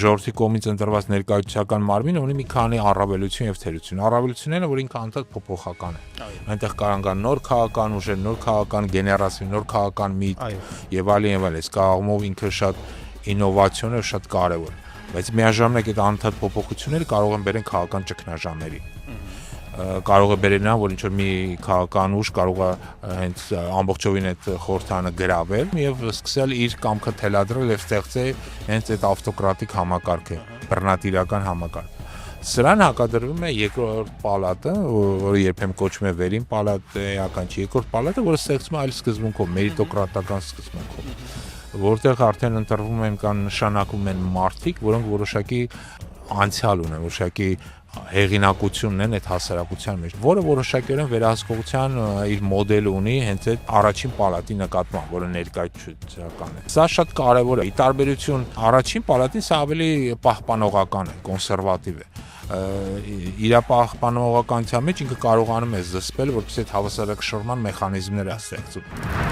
Ժողովրդի կողմից ընտրված ներկայացուցչական մարմինը ունի մի քանի առավելություն եւ թերություն։ Առավելությունները, որ ինքը անդադ փոփոխական է։ Այնտեղ կարող կան նոր քաղաքական ուժեր, նոր քաղաքական գեներացիա, նոր քաղաքական միտք եւ այլն եւ այլն։ Այս կողմով ինքը շատ ինովացիոն է, շատ կարեւոր։ Բայց միաժամանակ այդ անդադ փոփոխությունները կարող են բերեն քաղաքական ճգնաժամերի։ Կարող է բերել նա, որ ինչ-որ մի քաղաքական ուժ կարող է հենց ամբողջովին այդ խորհրդանը գրավել եւ սկսել իր կամքը թելադրել եւ ստեղծել հենց այդ ավտոկրատիկ համակարգը, բռնատիրական համակարգ։ Սրան հակադրվում է երկրորդ պալատը, որը երբեմն կոչվում է վերին պալատայական չի, երկրորդ պալատը, որը ստեղծվում է այլ սկզբունքով, մերիտոկրատական սկզբունքով, որտեղ արդեն ընտրվում են կամ նշանակում են մարդիկ, որոնք որոշակի անցյալ ունեն, որոշակի հեղինակություն ունեն այդ հասարակության մեջ, որը որոշակիորեն վերահսկողության իր մոդելը ունի հենց այդ առաջին պալատի նկատմամբ, որը ներկայացուցչական է։ Սա շատ կարևոր է։ Ի տարբերություն առաջին պալատի, սա ավելի պահպանողական է, կոնսերվատիվ է։ Իր պահպանողականության մեջ ինքը կարողանում է զսպել, որպեսզի այդ հավասարակշռման մեխանիզմներ ստեղծում։